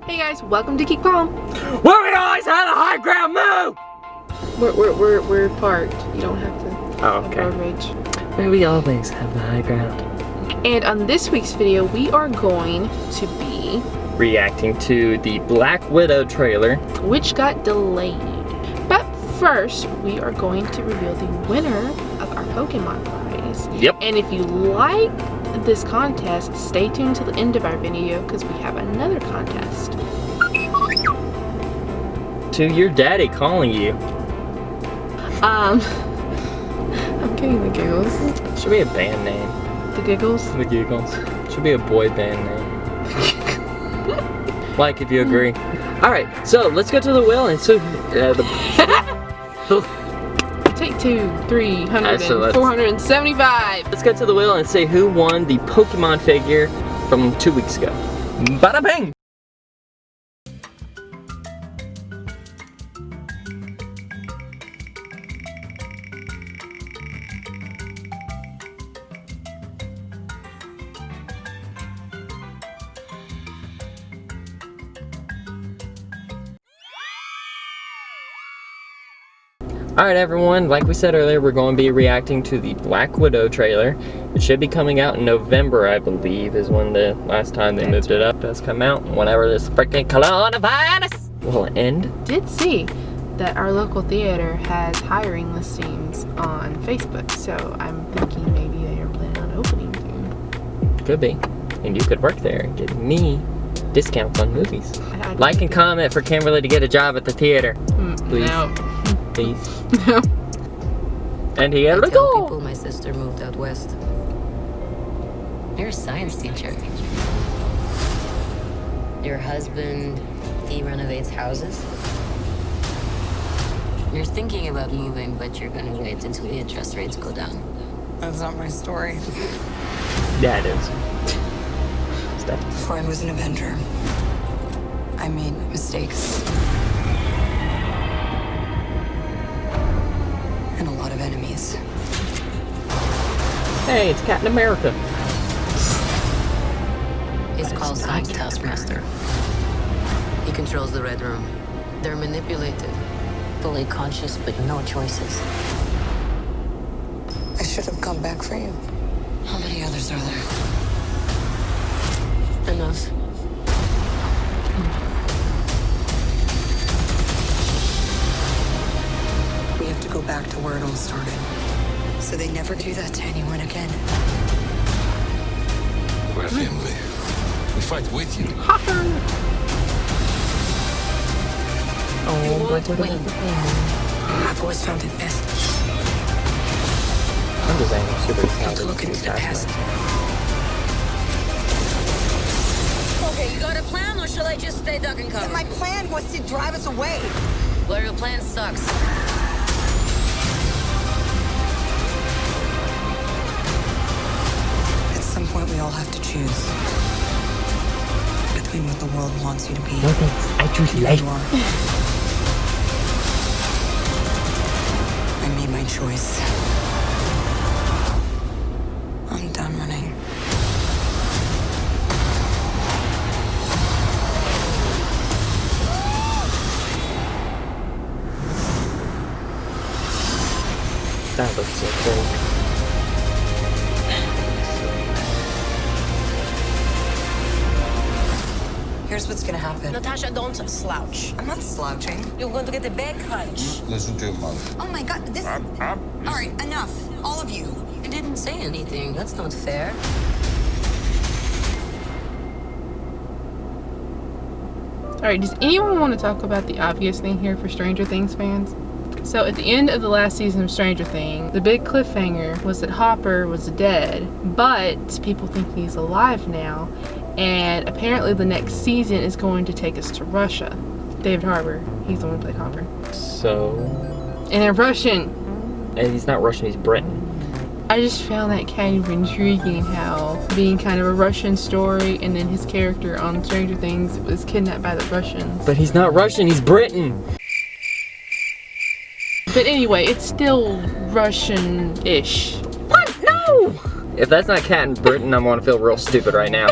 Hey guys, welcome to Geek Palm. Where we always had a high ground move! We're parked. You don't have to Oh, okay. road rage. Where we always have the high ground. And on this week's video, we are going to be reacting to the Black Widow trailer, which got delayed. But first, we are going to reveal the winner of our Pokemon prize. Yep. And if you like this contest, stay tuned to the end of our video because we have another contest. To your daddy calling you. I'm getting the giggles. Should be a band name. The giggles? The Giggles. Should be a boy band name. Like if you agree. Alright, so let's go to the wheel and so Take 2, 300, so and 475. let's go to the wheel and say who won the Pokemon figure from 2 weeks ago. Bada bang! Alright everyone, like we said earlier, we're going to be reacting to the Black Widow trailer. It should be coming out in November, I believe, is when the last time they moved it up. It does come out whenever this freaking coronavirus will end. Did see that our local theater has hiring listings on Facebook, so I'm thinking maybe they are planning on opening soon. Could be. And you could work there and get me discounts on movies. Like and comment for Kimberly to get a job at the theater. Please. No. Please. No. And he had I to tell go. people my sister moved out west. You're a science teacher. Your husband, he renovates houses. You're thinking about moving, but you're gonna wait until the interest rates go down. That's not my story. Yeah, it is. Steph. Before I was an Avenger, I made mistakes. And a lot of enemies. Hey, it's Captain America. He's called Science Taskmaster. He controls the Red Room. They're manipulated, fully conscious, but no choices. I should have come back for you. How many others are there? Enough. We have to go back to where it all started. So they never do that to anyone again. We're family. We fight with you. You won't win. I've always found it best I'm just saying, I'm super to excited look into the past. Okay, you got a plan, or shall I just stay duck and cover? My plan was to drive us away. Well, your plan sucks. At some point, we all have to choose between what the world wants you to be No thanks, I choose and who life. you are. I made my choice. I'm done running. That looks so cool. Here's what's gonna happen. Natasha, don't slouch. I'm not slouching. You're going to get a back hunch. Listen to your mother. Oh my god, this... All right, enough. All of you. You didn't say anything. That's not fair. Alright, does anyone want to talk about the obvious thing here for Stranger Things fans? So at the end of the last season of Stranger Things, the big cliffhanger was that Hopper was dead, but people think he's alive now, and apparently the next season is going to take us to Russia. David Harbour, he's the one who played Hopper. So... And they're Russian. And he's not Russian, he's Britain. I just found that kind of intriguing, how being kind of a Russian story and then his character on Stranger Things was kidnapped by the Russians. But he's not Russian, he's Britain. But anyway, it's still Russian-ish. What? No! If that's not Cat in Britain, I'm gonna feel real stupid right now.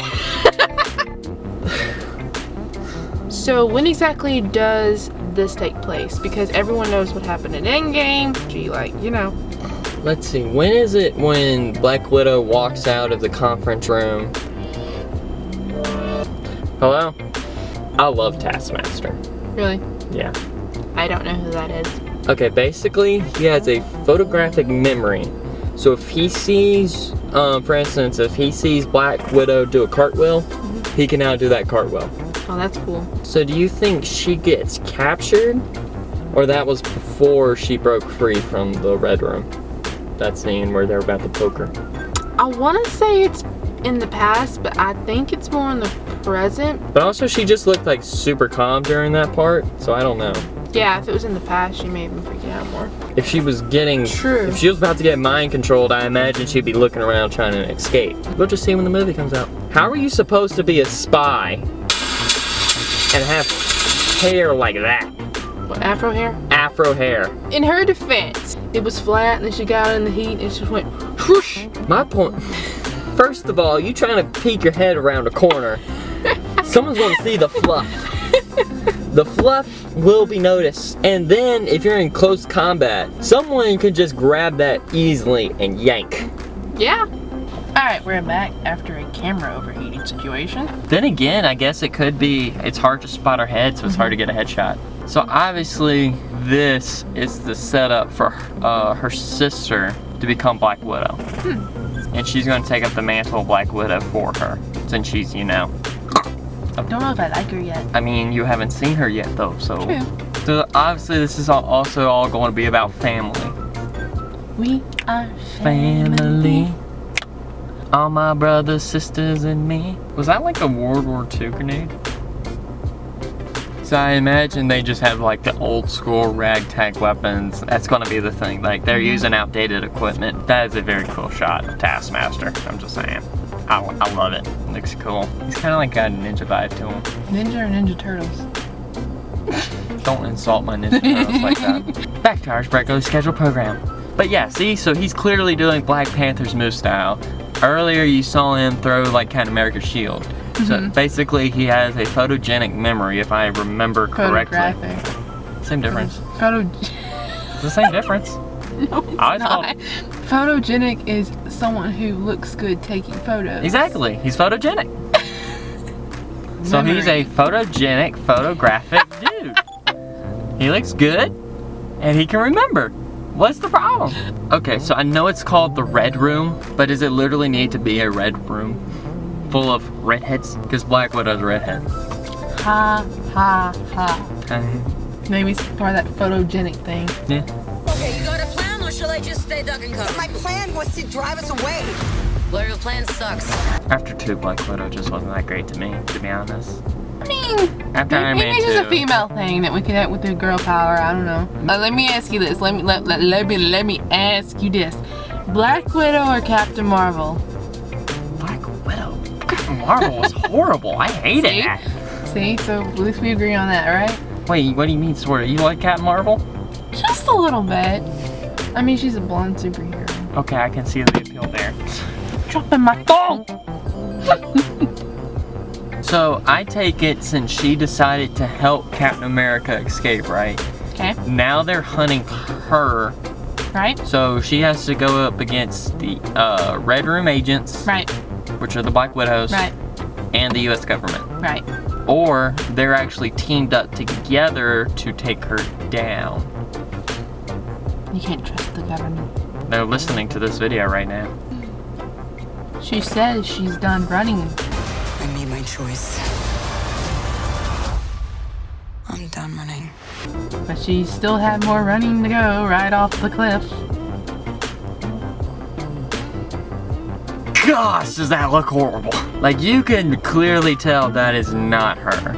So when exactly does this take place? Because everyone knows what happened in Endgame. Gee, like, you know. Let's see, when is it when Black Widow walks out of the conference room? Hello? I love Taskmaster. Really? Yeah. I don't know who that is. Okay, basically, he has a photographic memory. So if he sees, for instance, if he sees Black Widow do a cartwheel, he can now do that cartwheel. Oh, that's cool. So do you think she gets captured? Or that was before she broke free from the Red Room? That scene where they're about to poke her. I want to say it's in the past, but I think it's more in the present. But also she just looked like super calm during that part, so I don't know. Yeah, if it was in the past, she may have been freaking out more. If she was getting, True. If she was about to get mind controlled, I imagine she'd be looking around trying to escape. We'll just see when the movie comes out. How are you supposed to be a spy and have hair like that? What, afro hair? Afro hair. In her defense, it was flat and then she got in the heat and she just went whoosh. My point, first of all, you trying to peek your head around a corner. Someone's gonna see the fluff. The fluff will be noticed. And then if you're in close combat, someone can just grab that easily and yank. Yeah. Alright, we're back after a camera overheating situation. Then again, I guess it could be, it's hard to spot her head, so it's hard to get a headshot. So obviously, this is the setup for her sister to become Black Widow. And she's gonna take up the mantle of Black Widow for her, since she's, you know. I don't know if I like her yet. I mean, you haven't seen her yet though, so. True. So obviously this is also all going to be about family. We are Family. All my brothers, sisters, and me. Was that like a World War II grenade? So I imagine they just have like the old school ragtag weapons. That's gonna be the thing. Like they're using outdated equipment. That is a very cool shot of Taskmaster. I'm just saying. I love it. It looks cool. He's kind of like got a ninja vibe to him. Ninja or Ninja Turtles? Don't insult my Ninja Turtles like that. Back to our regularly scheduled program. But yeah, see, so he's clearly doing Black Panther's move style. Earlier you saw him throw like Captain America's shield. So basically he has a photogenic memory, if I remember correctly. Photographic. Same difference. Photo. It's the same difference. No, it's not. Photogenic is someone who looks good taking photos. Exactly. He's photogenic. So he's a photogenic, photographic dude. He looks good and he can remember. What's the problem? Okay, so I know it's called the Red Room, but does it literally need to be a red room full of redheads? Because Black Widow's a redhead. Ha, ha, ha. Maybe it's part of that photogenic thing. Yeah. Okay, you got a plan, or shall I just stay duck and cover? My plan was to drive us away. Well, your plan sucks. After 2, Black Widow just wasn't that great to me, to be honest. I mean, After Iron maybe Man it's 2. just a female thing that we can have with the girl power. I don't know. Let me ask you this. Let me ask you this. Black Widow or Captain Marvel? Black Widow? Captain Marvel was horrible. I hated See? that. See? So at least we agree on that, right? Wait, what do you mean, sort of? You like Captain Marvel? Just a little bit. I mean, she's a blonde superhero. Okay, I can see the appeal there. Dropping my phone! So, I take it since she decided to help Captain America escape, right? Okay. Now they're hunting her. Right? So, she has to go up against the Red Room agents. Right. Which are the Black Widows. Right. And the US government. Right. Or, they're actually teamed up together to take her down. You can't trust the government. They're listening to this video right now. She says she's done running. I made my choice. I'm done running. But she still had more running to go right off the cliff. Gosh, does that look horrible. Like, you can clearly tell that is not her.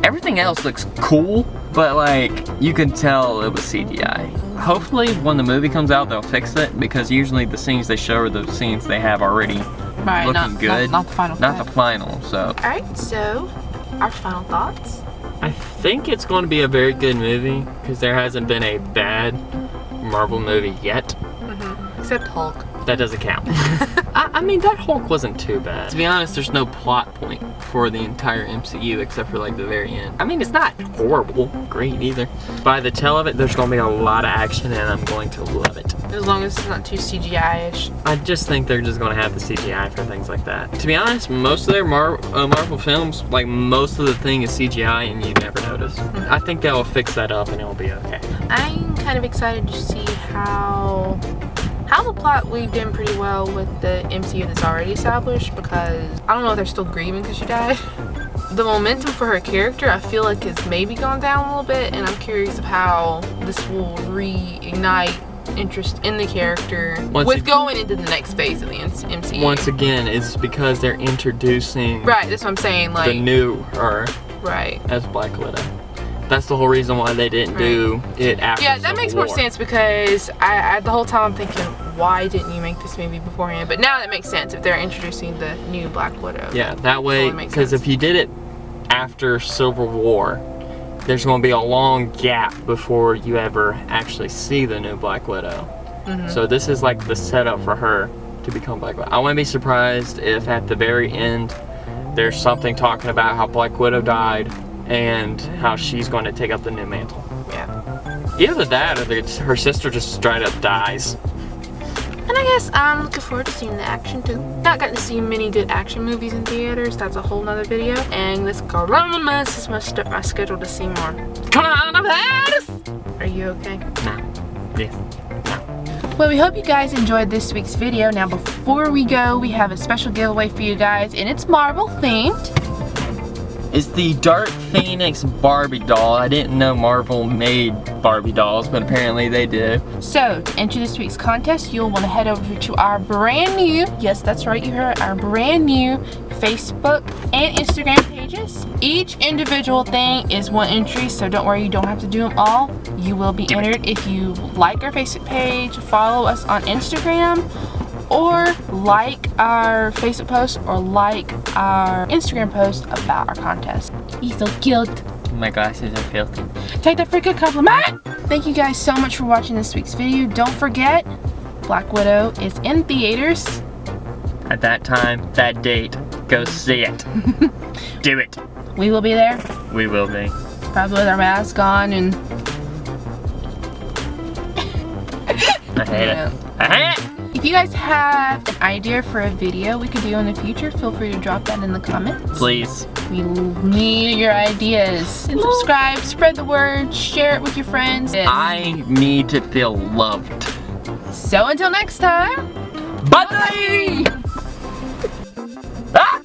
Everything else looks cool, but like, you can tell it was CGI. Hopefully, when the movie comes out, they'll fix it, because usually the scenes they show are the scenes they have already Right, looking good. Not the final. Not the final, so. Alright, so, our final thoughts? I think it's going to be a very good movie, because there hasn't been a bad Marvel movie yet. Except Hulk. That doesn't count. I mean, that Hulk wasn't too bad. To be honest, there's no plot point for the entire MCU except for like the very end. I mean, it's not horrible, great either. By the tail of it, there's gonna be a lot of action and I'm going to love it. As long as it's not too CGI-ish. I just think they're just gonna have the CGI for things like that. To be honest, most of their Marvel films, like most of the thing is CGI and you never notice. I think they'll fix that up and it'll be okay. I'm kind of excited to see how the plot weaved in pretty well with the MCU that's already established, because I don't know if they're still grieving because she died. The momentum for her character, I feel like, has maybe gone down a little bit, and I'm curious of how this will reignite interest in the character going into the next phase of the MCU. Once again, it's because they're introducing right, that's what I'm saying, like the new her right as Black Widow. That's the whole reason why they didn't do it after Yeah, that makes more sense, because I the whole time I'm thinking, why didn't you make this movie beforehand? But now that makes sense if they're introducing the new Black Widow. Yeah, that way, because if you did it after Civil War, there's going to be a long gap before you ever actually see the new Black Widow. So this is like the setup for her to become Black Widow. I wouldn't be surprised if at the very end there's something talking about how Black Widow died and how she's going to take up the new mantle. Yeah. Either that or her sister just straight up dies. And I guess I'm looking forward to seeing the action too. Not gotten to see many good action movies in theaters. That's a whole nother video. And this corona mess has messed up my schedule to see more. Are you okay? No. Yes. No. Well, we hope you guys enjoyed this week's video. Now, before we go, we have a special giveaway for you guys, and it's Marvel themed. It's the Dark Phoenix Barbie doll. I didn't know Marvel made Barbie dolls, but apparently they do. So, to enter this week's contest, you'll want to head over to our brand new, yes, that's right, you heard, our brand new Facebook and Instagram pages. Each individual thing is one entry, so don't worry, you don't have to do them all. You will be entered if you like our Facebook page, follow us on Instagram, or like our Facebook post, or like our Instagram post about our contest. He's so cute. My glasses are filthy. Take that freaking compliment! Thank you guys so much for watching this week's video. Don't forget, Black Widow is in theaters. At that time, that date, go see it. Do it. We will be there. We will be. Probably with our mask on and... I hate it. I hate it! If you guys have an idea for a video we could do in the future, feel free to drop that in the comments. Please. We need your ideas. And subscribe, spread the word, share it with your friends. I need to feel loved. So until next time, Bye! Ah!